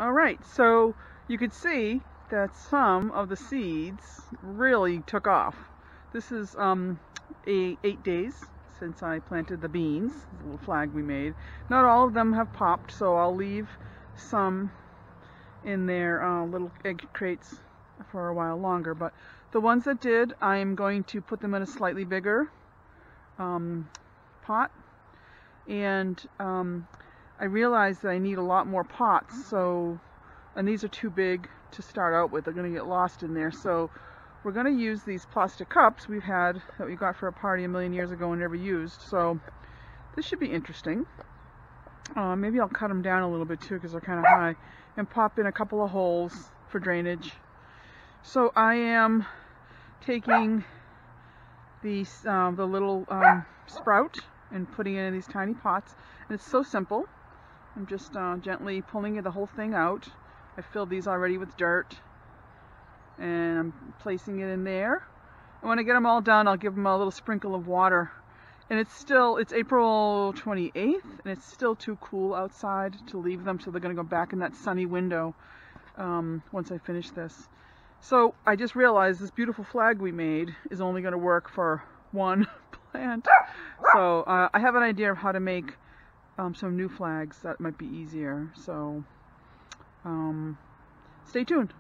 Alright, so you could see that some of the seeds really took off. This is 8 days since I planted the beans, the little flag we made. Not all of them have popped, so I'll leave some in their little egg crates for a while longer. But the ones that did, I'm going to put them in a slightly bigger pot. And I realized that I need a lot more pots, and these are too big to start out with. They're going to get lost in there. So we're going to use these plastic cups that we got for a party a million years ago and never used. So this should be interesting. Maybe I'll cut them down a little bit too because they're kind of high, and pop in a couple of holes for drainage. So I am taking the little sprout and putting it in these tiny pots, and it's so simple. I'm just gently pulling the whole thing out. I filled these already with dirt, and I'm placing it in there. And when I get them all done, I'll give them a little sprinkle of water. And it's April 28th, and it's still too cool outside to leave them, so they're going to go back in that sunny window once I finish this. So I just realized this beautiful flag we made is only going to work for one plant. So I have an idea of how to make some new flags that might be easier. So stay tuned.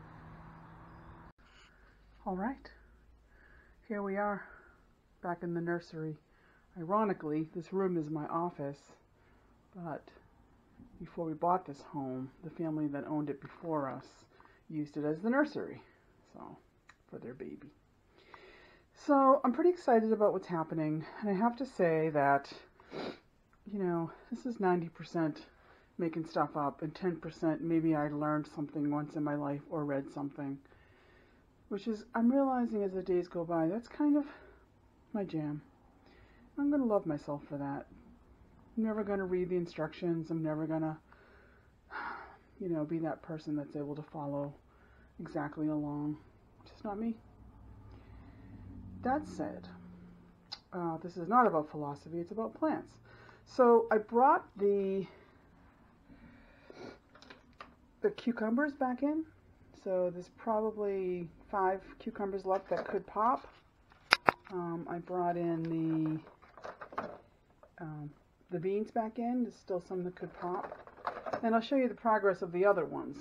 All right, here we are back in the nursery. Ironically, this room is my office, but before we bought this home, the family that owned it before us used it as the nursery, so for their baby. So I'm pretty excited about what's happening, and I have to say that, you know, this is 90% making stuff up, and 10% maybe I learned something once in my life or read something, which is, I'm realizing as the days go by, that's kind of my jam. I'm going to love myself for that. I'm never going to read the instructions. I'm never going to, you know, be that person that's able to follow exactly along. It's just not me. That said, this is not about philosophy, it's about plants. So I brought the cucumbers back in. So there's probably 5 cucumbers left that could pop. I brought in the beans back in. There's still some that could pop. And I'll show you the progress of the other ones.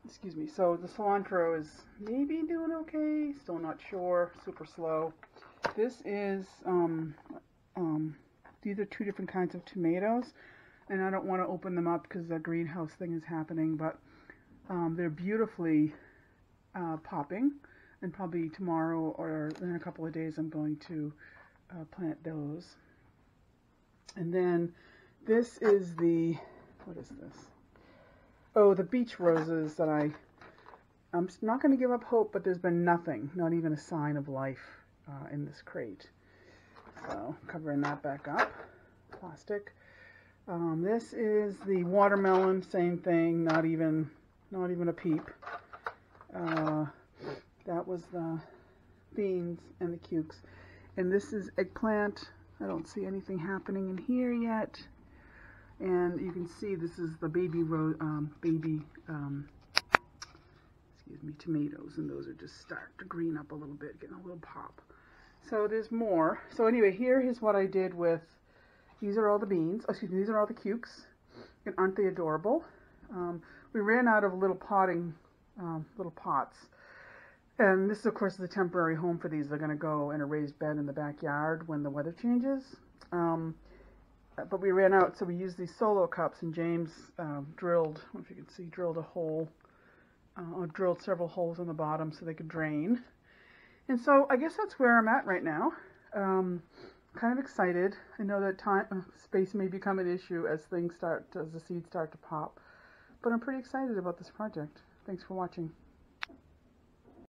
Excuse me. So the cilantro is maybe doing okay. Still not sure. Super slow. This is, these are 2 different kinds of tomatoes. And I don't want to open them up because the greenhouse thing is happening. But they're beautifully popping. And probably tomorrow or in a couple of days I'm going to plant those. And then this is what is this? Oh, the beach roses that I'm not going to give up hope, but there's been nothing, not even a sign of life in this crate. So covering that back up, plastic. This is the watermelon, same thing, not even a peep. That was the beans and the cukes. And this is eggplant. I don't see anything happening in here yet. And you can see this is the tomatoes. And those are just starting to green up a little bit, getting a little pop. So there's more. So anyway, here is what I did with, these are all the beans. Oh, excuse me, these are all the cukes. And aren't they adorable? We ran out of little little pots. And this, of course, is a temporary home for these. They're going to go in a raised bed in the backyard when the weather changes. But we ran out, so we used these solo cups, and James drilled, I don't know if you can see, drilled a hole, or drilled several holes in the bottom so they could drain. And so I guess that's where I'm at right now. Kind of excited. I know that space may become an issue as the seeds start to pop. But I'm pretty excited about this project. Thanks for watching.